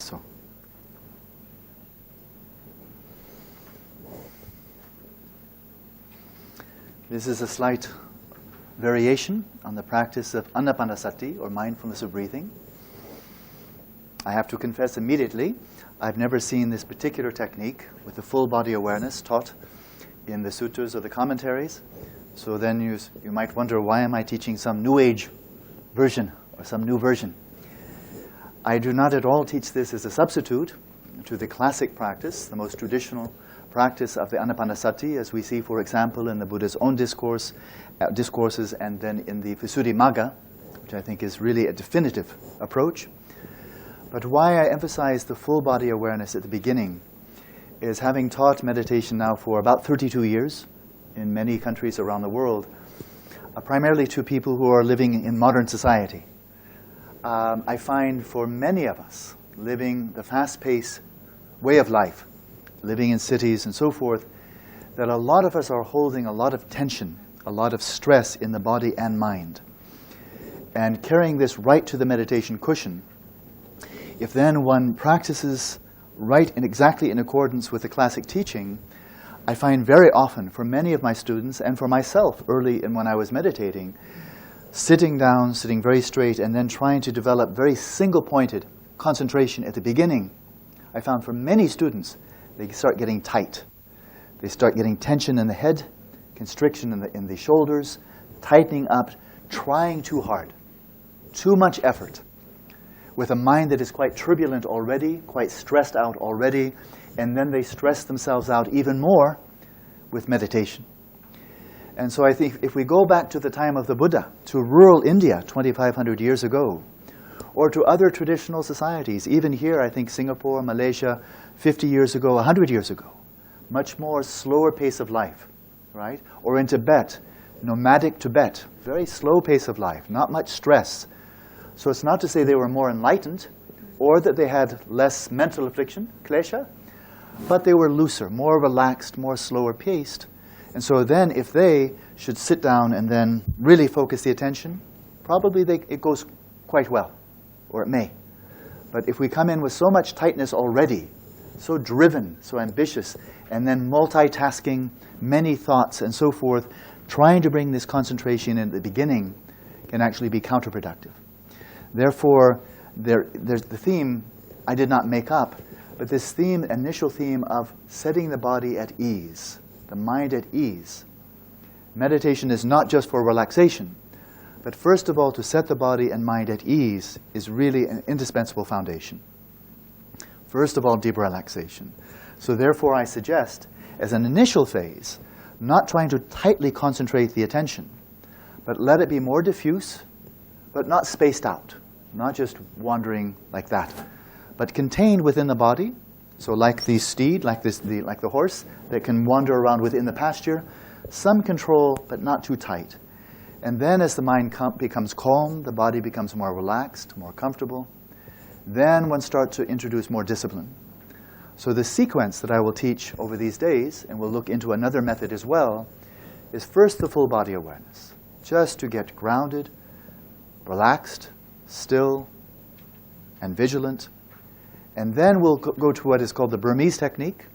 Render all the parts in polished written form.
So, this is a slight variation on the practice of anapanasati, or mindfulness of breathing. I have to confess immediately, I've never seen this particular technique with the full body awareness taught in the sutras or the commentaries. So then you might wonder, why am I teaching some New Age version or some new version? I do not at all teach this as a substitute to the classic practice, the most traditional practice of the anapanasati, as we see, for example, in the Buddha's own discourses, and then in the Visuddhimagga, which I think is really a definitive approach. But why I emphasize the full body awareness at the beginning is, having taught meditation now for about 32 years in many countries around the world, primarily to people who are living in modern society. I find for many of us, living the fast-paced way of life, living in cities and so forth, that a lot of us are holding a lot of tension, a lot of stress in the body and mind. And carrying this right to the meditation cushion, if then one practices right and exactly in accordance with the classic teaching, I find very often for many of my students, and for myself early in when I was meditating, sitting down, sitting very straight, and then trying to develop very single-pointed concentration at the beginning, I found for many students, they start getting tight. They start getting tension in the head, constriction in the shoulders, tightening up, trying too hard, too much effort, with a mind that is quite turbulent already, quite stressed out already, and then they stress themselves out even more with meditation. And so I think if we go back to the time of the Buddha, to rural India 2,500 years ago, or to other traditional societies, even here, I think Singapore, Malaysia, 50 years ago, 100 years ago, much more slower pace of life, right? Or in Tibet, nomadic Tibet, very slow pace of life, not much stress. So it's not to say they were more enlightened, or that they had less mental affliction, klesha, but they were looser, more relaxed, more slower paced. And so then if they should sit down and then really focus the attention, probably it goes quite well, or it may. But if we come in with so much tightness already, so driven, so ambitious, and then multitasking, many thoughts and so forth, trying to bring this concentration in at the beginning can actually be counterproductive. Therefore, there's the theme I did not make up, but this theme, initial theme of setting the body at ease, the mind at ease. Meditation is not just for relaxation, but first of all, to set the body and mind at ease is really an indispensable foundation. First of all, deep relaxation. So therefore, I suggest, as an initial phase, not trying to tightly concentrate the attention, but let it be more diffuse, but not spaced out, not just wandering like that, but contained within the body. So like the steed, like the horse that can wander around within the pasture, some control, but not too tight. And then as the mind becomes calm, the body becomes more relaxed, more comfortable, then one starts to introduce more discipline. So the sequence that I will teach over these days, and we'll look into another method as well, is first the full body awareness, just to get grounded, relaxed, still, and vigilant. And then we'll go to what is called the Burmese technique,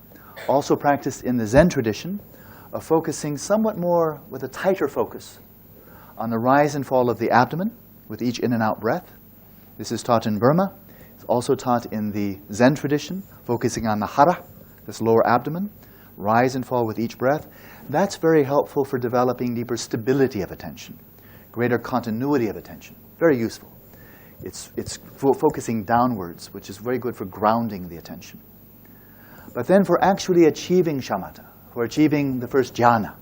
also practiced in the Zen tradition, of focusing somewhat more with a tighter focus on the rise and fall of the abdomen with each in and out breath. This is taught in Burma. It's also taught in the Zen tradition, focusing on the hara, this lower abdomen, rise and fall with each breath. That's very helpful for developing deeper stability of attention, greater continuity of attention. Very useful. It's focusing downwards, which is very good for grounding the attention. But then for actually achieving shamatha, for achieving the first jhana,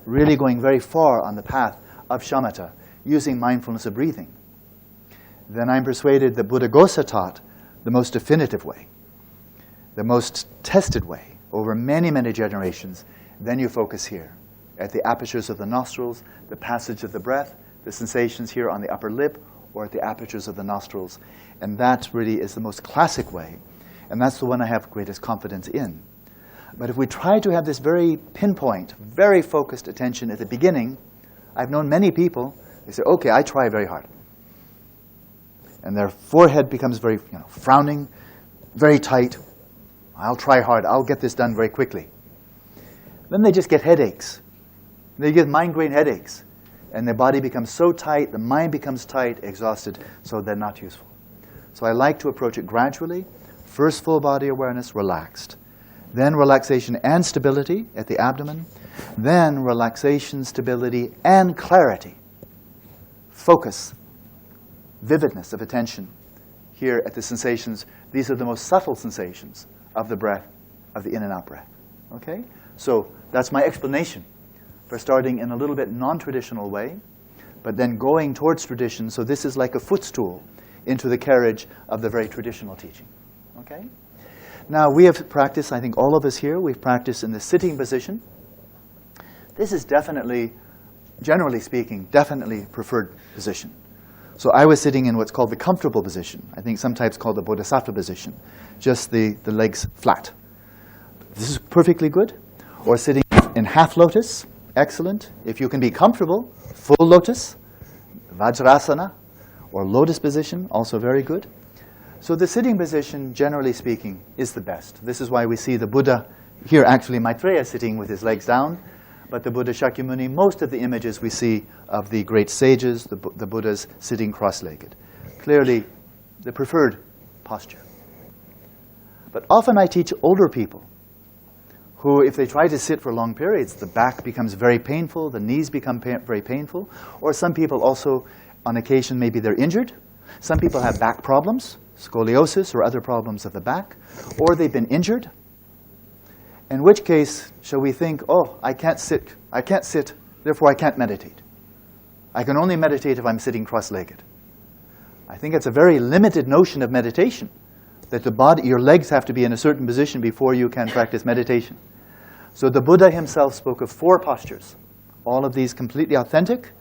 really going very far on the path of shamatha, using mindfulness of breathing, then I'm persuaded that Buddhaghosa taught the most definitive way, the most tested way over many, many generations. Then you focus here at the apertures of the nostrils, the passage of the breath, the sensations here on the upper lip, or at the apertures of the nostrils. And that really is the most classic way. And that's the one I have greatest confidence in. But if we try to have this very pinpoint, very focused attention at the beginning, I've known many people, they say, okay, I try very hard. And their forehead becomes very frowning, very tight. I'll try hard. I'll get this done very quickly. Then they just get headaches. They get migraine headaches. And their body becomes so tight, the mind becomes tight, exhausted, so they're not useful. So I like to approach it gradually. First full body awareness, relaxed. Then relaxation and stability at the abdomen. Then relaxation, stability, and clarity. Focus, vividness of attention here at the sensations. These are the most subtle sensations of the breath, of the in and out breath. Okay? So that's my explanation for starting in a little bit non-traditional way, but then going towards tradition. So this is like a footstool into the carriage of the very traditional teaching. Okay? Now we have practiced, I think all of us here, we've practiced in the sitting position. This is definitely, generally speaking, definitely preferred position. So I was sitting in what's called the comfortable position. I think sometimes called the bodhisattva position. Just the legs flat. This is perfectly good. Or sitting in half lotus, excellent. If you can be comfortable, full lotus, vajrasana, or lotus position, also very good. So the sitting position, generally speaking, is the best. This is why we see the Buddha, here actually Maitreya sitting with his legs down, but the Buddha Shakyamuni, most of the images we see of the great sages, the Buddhas sitting cross-legged. Clearly, the preferred posture. But often I teach older people who, if they try to sit for long periods, the back becomes very painful, the knees become very painful, or some people also, on occasion, maybe they're injured. Some people have back problems, scoliosis or other problems of the back, or they've been injured. In which case, shall we think, oh, I can't sit, therefore I can't meditate. I can only meditate if I'm sitting cross-legged. I think it's a very limited notion of meditation, that the body, your legs have to be in a certain position before you can practice meditation. So the Buddha himself spoke of 4 postures, all of these completely authentic,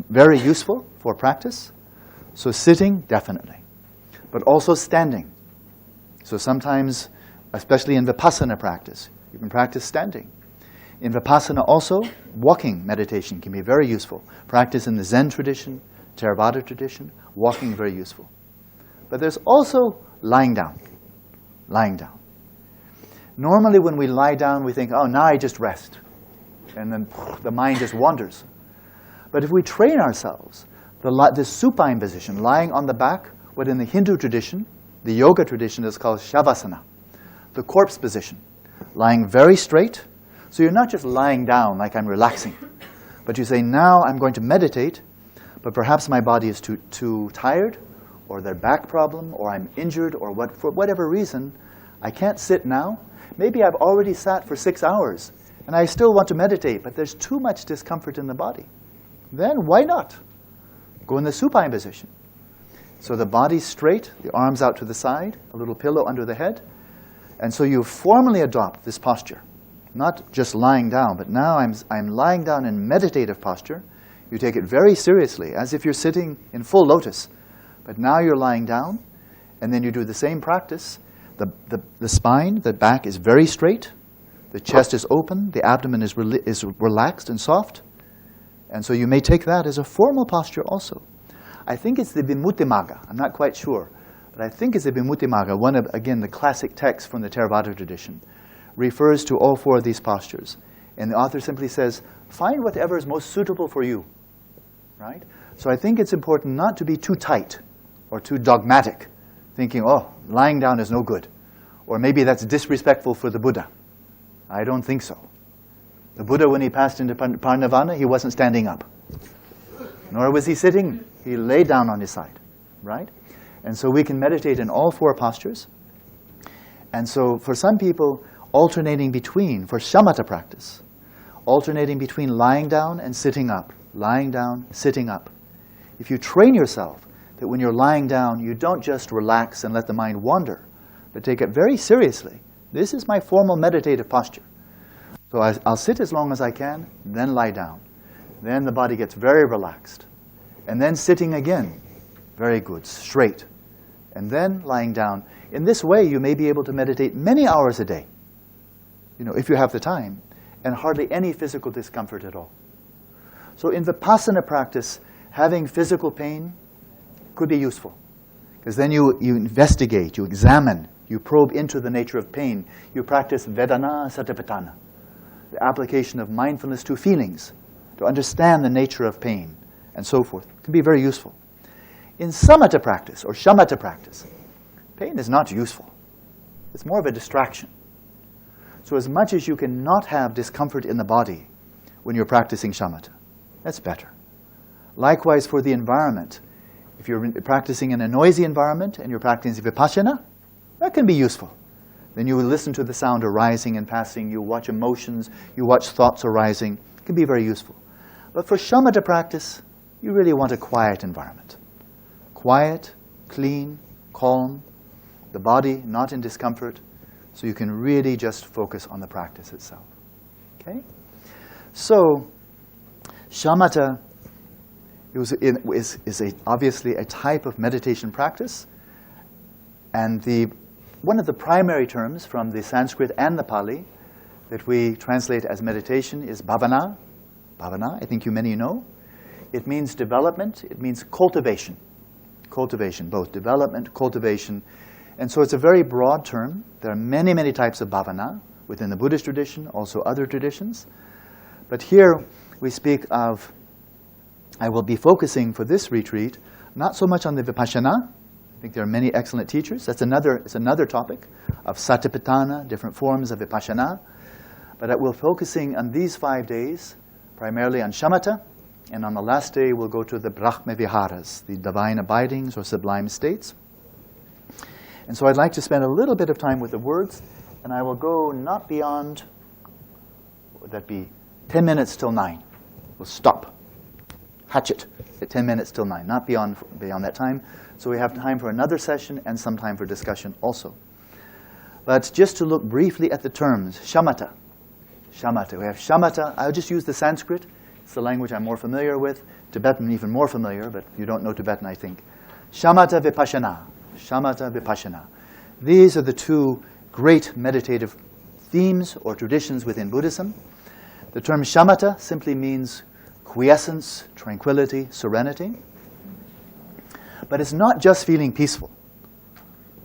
very useful for practice. So sitting, definitely. But also standing. So sometimes, especially in Vipassana practice, you can practice standing. In Vipassana also, walking meditation can be very useful. Practice in the Zen tradition, Theravada tradition, walking very useful. But there's also lying down. Lying down. Normally when we lie down, we think, oh, now I just rest. And then the mind just wanders. But if we train ourselves, the supine position, lying on the back, what in the Hindu tradition, the yoga tradition is called Shavasana, the corpse position, lying very straight. So you're not just lying down like I'm relaxing, but you say, now I'm going to meditate, but perhaps my body is too tired, or there's back problem, or I'm injured, or for whatever reason, I can't sit now. Maybe I've already sat for 6 hours, and I still want to meditate, but there's too much discomfort in the body. Then why not? Go in the supine position. So the body's straight, the arms out to the side, a little pillow under the head. And so you formally adopt this posture. Not just lying down, but now I'm lying down in meditative posture. You take it very seriously, as if you're sitting in full lotus. But now you're lying down, and then you do the same practice. The spine, the back is very straight. The chest is open. The abdomen is relaxed and soft. And so you may take that as a formal posture also. I think it's the Vimuttimagga. I'm not quite sure. But I think it's the Vimuttimagga, one of, again, the classic texts from the Theravada tradition, refers to all 4 of these postures. And the author simply says, find whatever is most suitable for you. Right? So I think it's important not to be too tight or too dogmatic, thinking, oh, lying down is no good. Or maybe that's disrespectful for the Buddha. I don't think so. The Buddha, when he passed into Parinirvana, he wasn't standing up. Nor was he sitting. He lay down on his side. Right? And so we can meditate in all 4 postures. And so for some people, alternating between, for shamatha practice, alternating between lying down and sitting up, lying down, sitting up. If you train yourself that when you're lying down, you don't just relax and let the mind wander, but take it very seriously. This is my formal meditative posture. So I'll sit as long as I can, then lie down. Then the body gets very relaxed. And then sitting again, very good, straight. And then lying down. In this way, you may be able to meditate many hours a day, if you have the time, and hardly any physical discomfort at all. So in Vipassana practice, having physical pain could be useful. Because then you investigate, you examine You probe into the nature of pain. You practice Vedana Satipatthana, the application of mindfulness to feelings, to understand the nature of pain, and so forth. It can be very useful. In Samatha practice, or Shamatha practice, pain is not useful. It's more of a distraction. So as much as you can not have discomfort in the body when you're practicing Shamatha, that's better. Likewise for the environment. If you're practicing in a noisy environment and you're practicing Vipassana, that can be useful. Then you will listen to the sound arising and passing, you watch emotions, you watch thoughts arising. It can be very useful. But for Shamatha practice, you really want a quiet environment. Quiet, clean, calm, the body not in discomfort, so you can really just focus on the practice itself. Okay? So, Shamatha is obviously a type of meditation practice, and one of the primary terms from the Sanskrit and the Pali that we translate as meditation is bhavana. Bhavana, I think many know. It means development, it means cultivation. Cultivation, both development, cultivation. And so it's a very broad term. There are many, many types of bhavana within the Buddhist tradition, also other traditions. But here we speak of, I will be focusing for this retreat, not so much on the Vipassana. I think there are many excellent teachers. It's another topic of Satipatthana, different forms of Vipassana. But we're focusing on these 5 days, primarily on Shamatha, and on the last day we'll go to the Brahma Viharas, the divine abidings or sublime states. And so I'd like to spend a little bit of time with the words, and I will go not beyond, what would that be, 10 minutes till 9. We'll stop. Hatchet at 10 minutes till 9, not beyond that time. So we have time for another session and some time for discussion also. But just to look briefly at the terms, Shamatha. Shamatha. We have Shamatha. I'll just use the Sanskrit. It's the language I'm more familiar with. Tibetan even more familiar, but you don't know Tibetan, I think. Shamatha Vipassana. Shamatha Vipassana. These are the two great meditative themes or traditions within Buddhism. The term Shamatha simply means quiescence, tranquility, serenity. But it's not just feeling peaceful.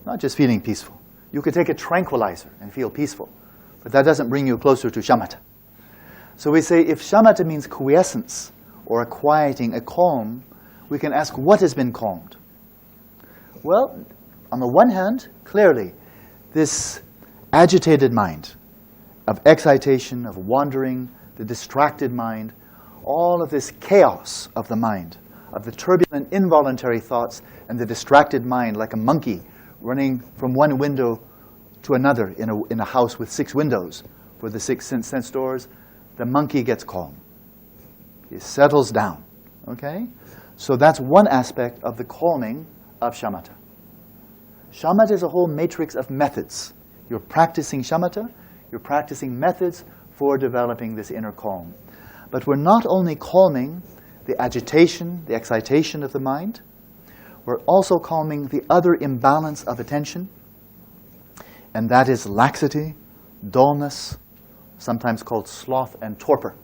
Not just feeling peaceful. You could take a tranquilizer and feel peaceful, but that doesn't bring you closer to Shamatha. So we say if Shamatha means quiescence or a quieting, a calm, we can ask what has been calmed. Well, on the one hand, clearly, this agitated mind of excitation, of wandering, the distracted mind, all of this chaos of the mind, of the turbulent, involuntary thoughts and the distracted mind like a monkey running from one window to another in a house with 6 windows for the 6 sense doors, the monkey gets calm. He settles down. Okay? So that's one aspect of the calming of Shamatha. Shamatha is a whole matrix of methods. You're practicing Shamatha, you're practicing methods for developing this inner calm. But we're not only calming the agitation, the excitation of the mind, we're also calming the other imbalance of attention, and that is laxity, dullness, sometimes called sloth and torpor,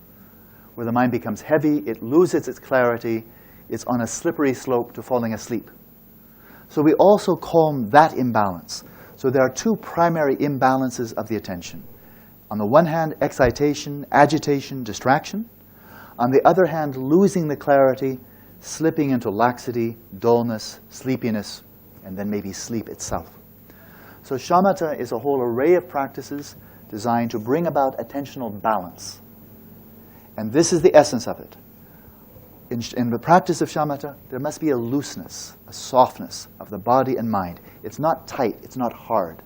where the mind becomes heavy, it loses its clarity, it's on a slippery slope to falling asleep. So we also calm that imbalance. So there are 2 primary imbalances of the attention. On the one hand, excitation, agitation, distraction. On the other hand, losing the clarity, slipping into laxity, dullness, sleepiness, and then maybe sleep itself. So Shamatha is a whole array of practices designed to bring about attentional balance. And this is the essence of it. In the practice of Shamatha, there must be a looseness, a softness of the body and mind. It's not tight, it's not hard.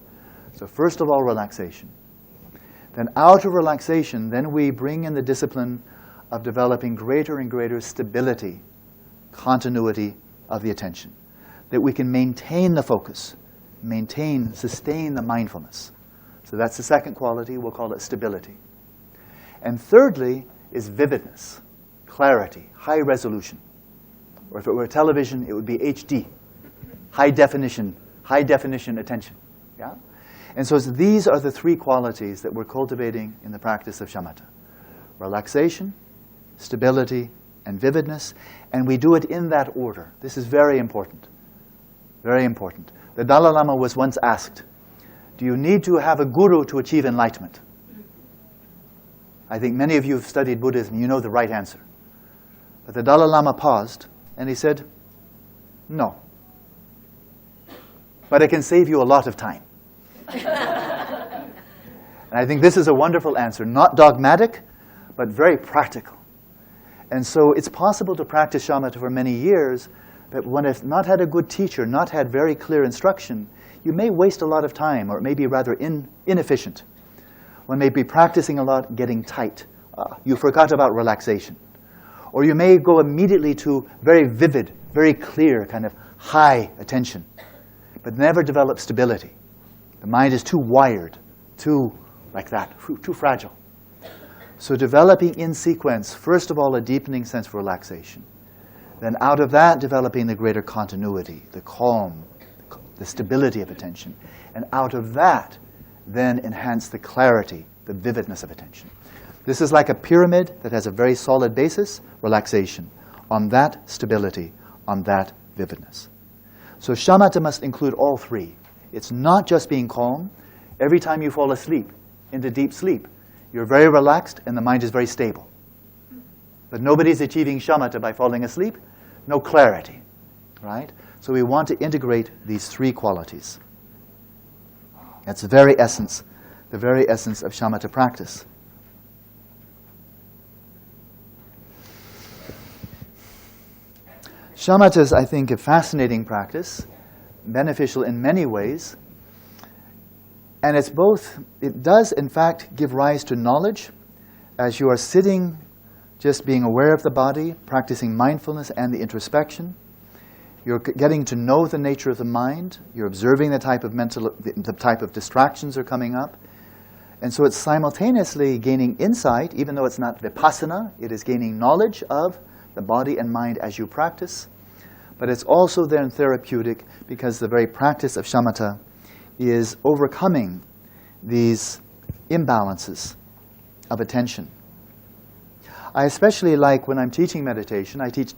So first of all, relaxation. Then out of relaxation, then we bring in the discipline of developing greater and greater stability, continuity of the attention. That we can maintain the focus, sustain the mindfulness. So that's the second quality, we'll call it stability. And thirdly is vividness, clarity, high resolution. Or if it were television, it would be HD, high definition attention. Yeah? And so these are the 3 qualities that we're cultivating in the practice of Shamatha. Relaxation, stability, and vividness, and we do it in that order. This is very important. Very important. The Dalai Lama was once asked, Do you need to have a guru to achieve enlightenment? I think many of you have studied Buddhism, you know the right answer. But the Dalai Lama paused, and he said, no. But it can save you a lot of time. And I think this is a wonderful answer, not dogmatic, but very practical. And so it's possible to practice shamatha for many years, but when it's not had a good teacher, not had very clear instruction, you may waste a lot of time, or it may be rather inefficient. One may be practicing a lot, getting tight. You forgot about relaxation. Or you may go immediately to very vivid, very clear, kind of high attention, but never develop stability. The mind is too wired, too like that, too fragile. So developing in sequence, first of all, a deepening sense of relaxation. Then out of that, developing the greater continuity, the calm, the stability of attention. And out of that, then enhance the clarity, the vividness of attention. This is like a pyramid that has a very solid basis, relaxation. On that, stability. On that, vividness. So shamatha must include all three. It's not just being calm. Every time you fall asleep, into deep sleep, you're very relaxed and the mind is very stable. But nobody's achieving shamatha by falling asleep. No clarity, right? So we want to integrate these three qualities. That's the very essence of shamatha practice. Shamatha is, I think, a fascinating practice, beneficial in many ways. And it's both, it does in fact give rise to knowledge as you are sitting, just being aware of the body, practicing mindfulness and the introspection. You're getting to know the nature of the mind. You're observing the type of distractions are coming up. And so it's simultaneously gaining insight, even though it's not vipassana, it is gaining knowledge of the body and mind as you practice. But it's also then therapeutic because the very practice of shamatha is overcoming these imbalances of attention. I especially like when I'm teaching meditation, I teach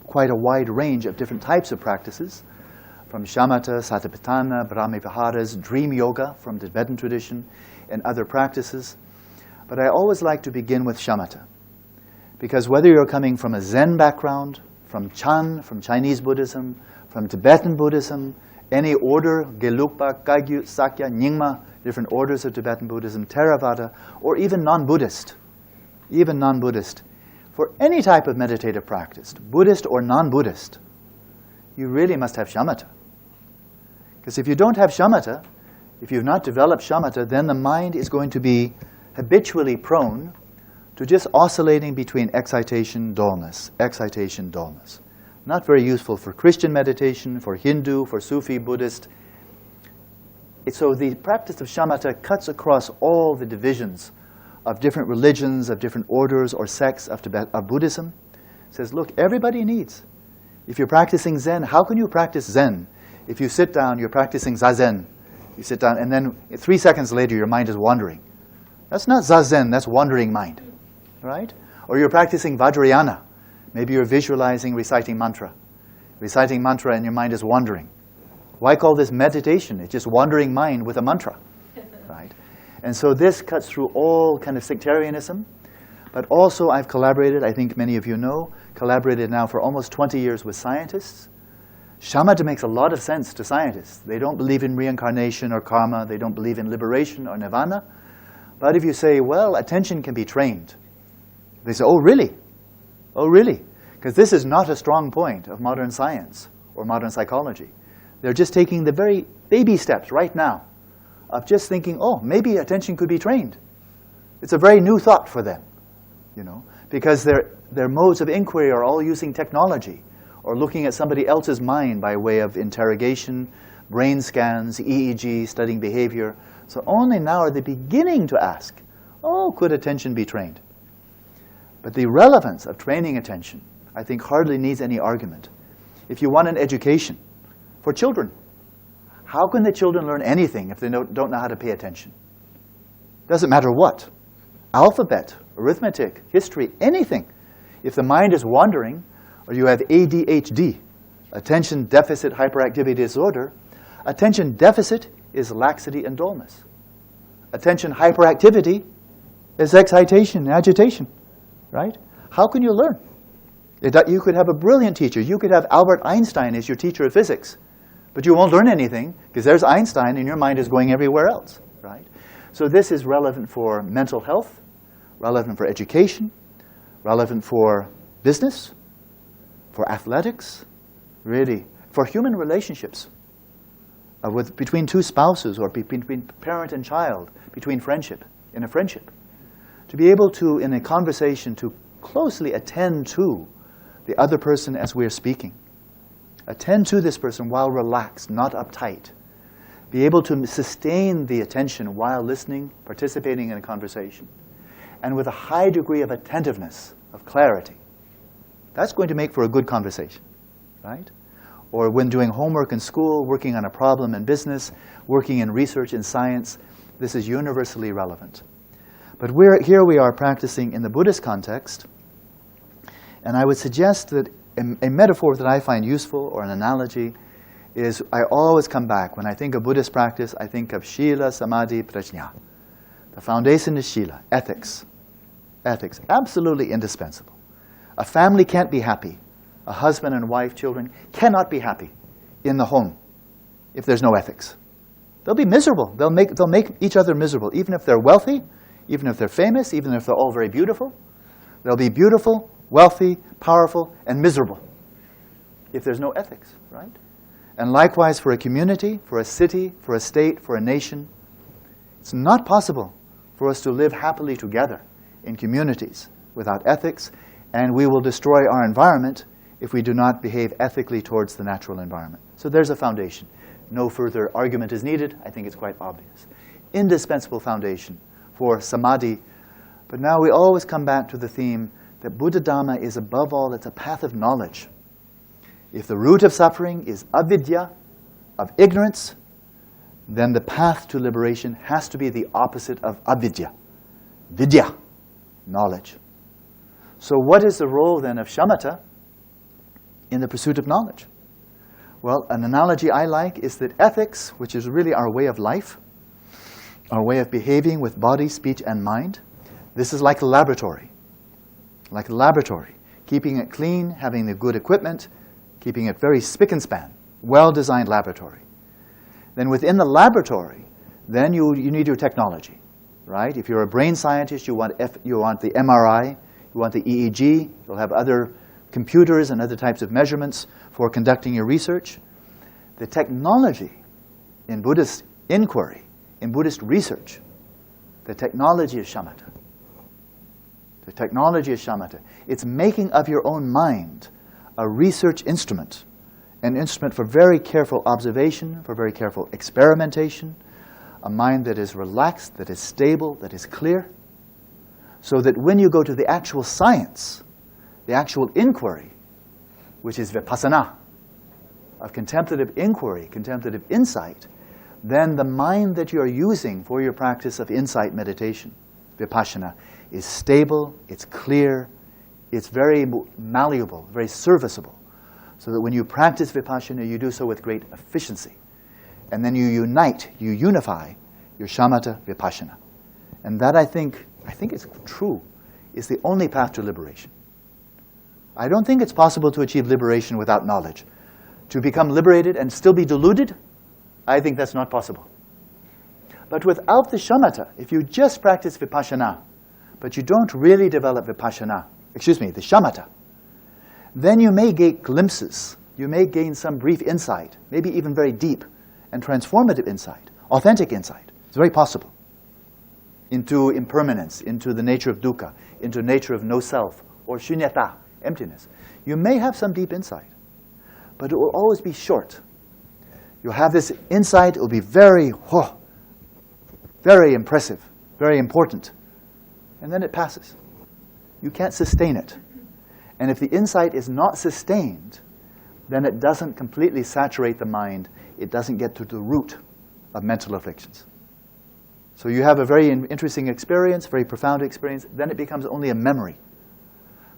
quite a wide range of different types of practices, from shamatha, satipatthana, brahmi viharas, dream yoga from the Tibetan tradition, and other practices. But I always like to begin with shamatha, because whether you're coming from a Zen background, from Chan, from Chinese Buddhism, from Tibetan Buddhism, any order, Gelugpa, Kagyu, Sakya, Nyingma, different orders of Tibetan Buddhism, Theravada, or even non-Buddhist, for any type of meditative practice, Buddhist or non-Buddhist, you really must have shamatha. Because if you don't have shamatha, if you've not developed shamatha, then the mind is going to be habitually prone to just oscillating between excitation, dullness, excitation, dullness. Not very useful for Christian meditation, for Hindu, for Sufi, Buddhist. So the practice of shamatha cuts across all the divisions of different religions, of different orders or sects of Buddhism. It says, look, everybody needs. If you're practicing Zen, how can you practice Zen? If you sit down, you're practicing Zazen. You sit down, and then 3 seconds later, your mind is wandering. That's not Zazen, that's wandering mind, right? Or you're practicing Vajrayana. Maybe you're visualizing, reciting mantra, and your mind is wandering. Why call this meditation? It's just wandering mind with a mantra, right? And so this cuts through all kind of sectarianism. But also I've collaborated, I think many of you know, collaborated now for almost 20 years with scientists. Shamatha makes a lot of sense to scientists. They don't believe in reincarnation or karma. They don't believe in liberation or nirvana. But if you say, well, attention can be trained, they say, oh, really? Oh, really? Because this is not a strong point of modern science or modern psychology. They're just taking the very baby steps right now of just thinking, oh, maybe attention could be trained. It's a very new thought for them, you know, because their modes of inquiry are all using technology or looking at somebody else's mind by way of interrogation, brain scans, EEG, studying behavior. So only now are they beginning to ask, oh, could attention be trained? But the relevance of training attention, I think, hardly needs any argument. If you want an education for children, how can the children learn anything if they don't know how to pay attention? Doesn't matter what. Alphabet, arithmetic, history, anything. If the mind is wandering, or you have ADHD, attention deficit hyperactivity disorder, attention deficit is laxity and dullness. Attention hyperactivity is excitation and agitation, right? How can you learn? You could have a brilliant teacher. You could have Albert Einstein as your teacher of physics, but you won't learn anything because there's Einstein and your mind is going everywhere else, right? So this is relevant for mental health, relevant for education, relevant for business, for athletics, really, for human relationships between two spouses or between parent and child, between friendship, in a friendship. To be able to, in a conversation, to closely attend to the other person as we're speaking. Attend to this person while relaxed, not uptight. Be able to sustain the attention while listening, participating in a conversation. And with a high degree of attentiveness, of clarity. That's going to make for a good conversation, right? Or when doing homework in school, working on a problem in business, working in research in science, this is universally relevant. But here we are practicing in the Buddhist context, and I would suggest that a metaphor that I find useful, or an analogy, is I always come back. When I think of Buddhist practice, I think of Shila, Samadhi, Prajna. The foundation is Shila, ethics. Ethics, absolutely indispensable. A family can't be happy. A husband and wife, children, cannot be happy in the home if there's no ethics. They'll be miserable. They'll make each other miserable, even if they're wealthy, even if they're famous, even if they're all very beautiful. They'll be beautiful, wealthy, powerful, and miserable if there's no ethics, right? And likewise for a community, for a city, for a state, for a nation, it's not possible for us to live happily together in communities without ethics, and we will destroy our environment if we do not behave ethically towards the natural environment. So there's a foundation. No further argument is needed. I think it's quite obvious. Indispensable foundation for samadhi. But now we always come back to the theme that Buddha Dhamma is above all, it's a path of knowledge. If the root of suffering is avidya, of ignorance, then the path to liberation has to be the opposite of avidya. Vidya, knowledge. So what is the role then of shamatha in the pursuit of knowledge? Well, an analogy I like is that ethics, which is really our way of life, our way of behaving with body, speech, and mind, this is like a laboratory. Like a laboratory. Keeping it clean, having the good equipment, keeping it very spick and span, well-designed laboratory. Then within the laboratory, then you need your technology, right? If you're a brain scientist, you want the MRI, you want the EEG, you'll have other computers and other types of measurements for conducting your research. The technology in Buddhist inquiry, in Buddhist research, the technology is shamatha. The technology is shamatha. It's making of your own mind a research instrument, an instrument for very careful observation, for very careful experimentation, a mind that is relaxed, that is stable, that is clear, so that when you go to the actual science, the actual inquiry, which is vipassana, of contemplative inquiry, contemplative insight, then the mind that you are using for your practice of insight meditation, vipassana, is stable, it's clear, it's very malleable, very serviceable. So that when you practice vipassana, you do so with great efficiency. And then you unify your shamatha vipassana. And that I think it's true, is the only path to liberation. I don't think it's possible to achieve liberation without knowledge. To become liberated and still be deluded, I think that's not possible. But without the shamatha, if you just practice vipassana, but you don't really develop the shamatha, then you may get glimpses, you may gain some brief insight, maybe even very deep and transformative insight, authentic insight. It's very possible. Into impermanence, into the nature of dukkha, into the nature of no self, or shunyata, emptiness. You may have some deep insight, but it will always be short. You'll have this insight, it will be very impressive, very important, and then it passes. You can't sustain it. And if the insight is not sustained, then it doesn't completely saturate the mind. It doesn't get to the root of mental afflictions. So you have a very interesting experience, very profound experience, then it becomes only a memory.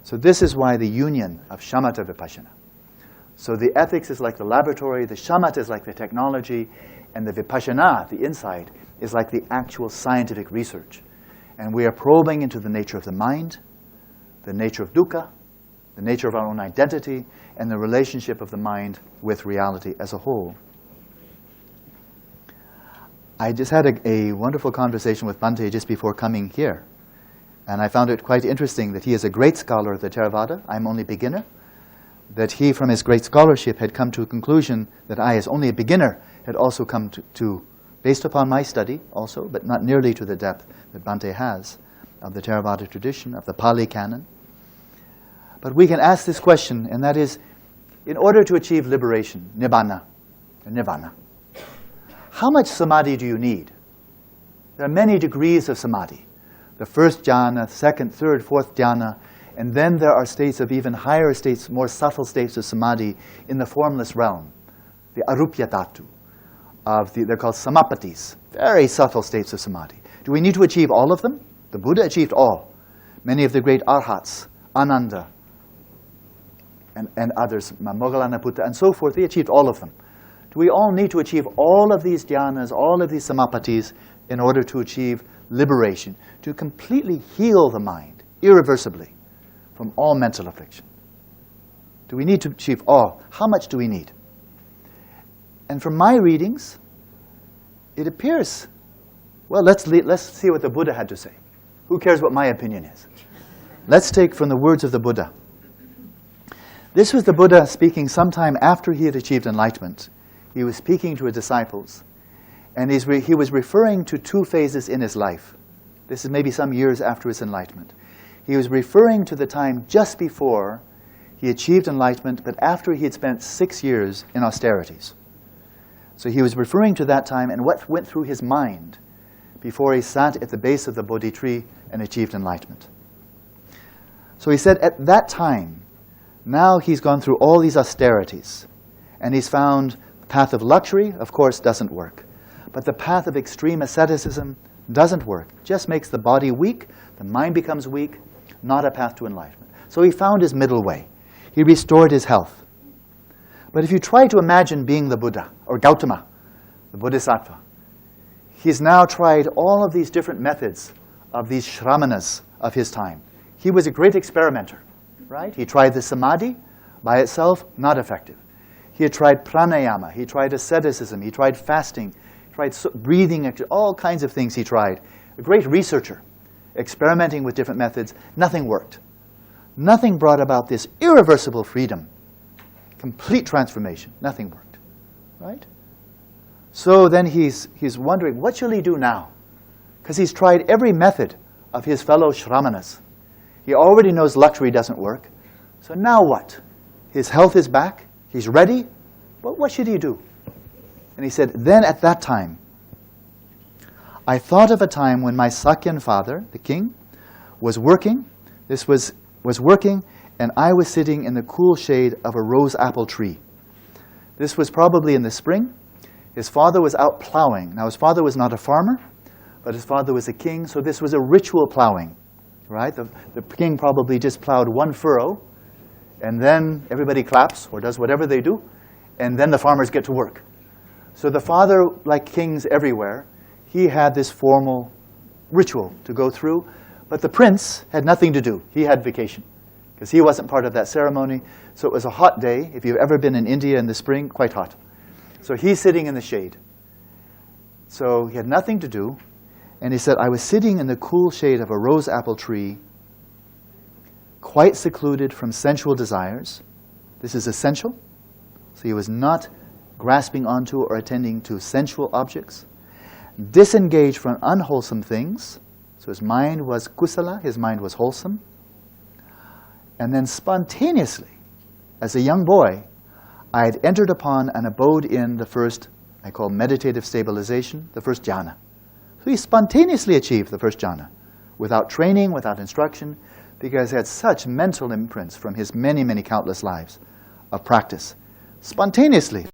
So this is why the union of shamatha vipassana. So the ethics is like the laboratory, the shamatha is like the technology, And the vipassana, the insight, is like the actual scientific research. And we are probing into the nature of the mind, the nature of dukkha, the nature of our own identity, and the relationship of the mind with reality as a whole. I just had a wonderful conversation with Bhante just before coming here. And I found it quite interesting that he is a great scholar of the Theravada. I'm only a beginner. That he, from his great scholarship, had come to a conclusion that I, as only a beginner, had also come to based upon my study also, but not nearly to the depth that Bhante has, of the Theravada tradition, of the Pali Canon. But we can ask this question, and that is, in order to achieve liberation, nibbana, how much samadhi do you need? There are many degrees of samadhi. The first jhana, second, third, fourth jhana, and then there are states of even higher states, more subtle states of samadhi in the formless realm, the arupya dhatu. They're called samapatis, very subtle states of samadhi. Do we need to achieve all of them? The Buddha achieved all. Many of the great arhats, Ananda, and others, Moggallana Buddha, and so forth, they achieved all of them. Do we all need to achieve all of these dhyanas, all of these samapatis, in order to achieve liberation, to completely heal the mind, irreversibly, from all mental affliction? Do we need to achieve all? How much do we need? And from my readings, it appears, well, let's see what the Buddha had to say. Who cares what my opinion is? Let's take from the words of the Buddha. This was the Buddha speaking sometime after he had achieved enlightenment. He was speaking to his disciples, and he was referring to two phases in his life. This is maybe some years after his enlightenment. He was referring to the time just before he achieved enlightenment, but after he had spent 6 years in austerities. So he was referring to that time and what went through his mind before he sat at the base of the Bodhi tree and achieved enlightenment. So he said at that time, now he's gone through all these austerities, and he's found the path of luxury, of course, doesn't work. But the path of extreme asceticism doesn't work. Just makes the body weak, the mind becomes weak, not a path to enlightenment. So he found his middle way. He restored his health. But if you try to imagine being the Buddha, or Gautama, the Bodhisattva, he's now tried all of these different methods of these shramanas of his time. He was a great experimenter, right? He tried the samadhi by itself, not effective. He had tried pranayama, he tried asceticism, he tried fasting, he tried breathing, all kinds of things he tried. A great researcher, experimenting with different methods, nothing worked. Nothing brought about this irreversible freedom, complete transformation. Nothing worked, right? So then he's wondering, what shall he do now? Because he's tried every method of his fellow shramanas. He already knows luxury doesn't work. So now what? His health is back. He's ready. But what should he do? And he said, then at that time, I thought of a time when my Sakyan father, the king, was working. This was working, and I was sitting in the cool shade of a rose apple tree. This was probably in the spring. His father was out plowing. Now, his father was not a farmer, but his father was a king, so this was a ritual plowing, right? The king probably just plowed one furrow, and then everybody claps or does whatever they do, and then the farmers get to work. So the father, like kings everywhere, he had this formal ritual to go through, but the prince had nothing to do. He had vacation, because he wasn't part of that ceremony. So it was a hot day. If you've ever been in India in the spring, quite hot. So he's sitting in the shade. So he had nothing to do. And he said, I was sitting in the cool shade of a rose apple tree, quite secluded from sensual desires. This is essential. So he was not grasping onto or attending to sensual objects. Disengaged from unwholesome things. So his mind was kusala, his mind was wholesome. And then spontaneously, as a young boy, I had entered upon and abode in the first, I call meditative stabilization, the first jhana. So he spontaneously achieved the first jhana, without training, without instruction, because he had such mental imprints from his many, many countless lives of practice. Spontaneously,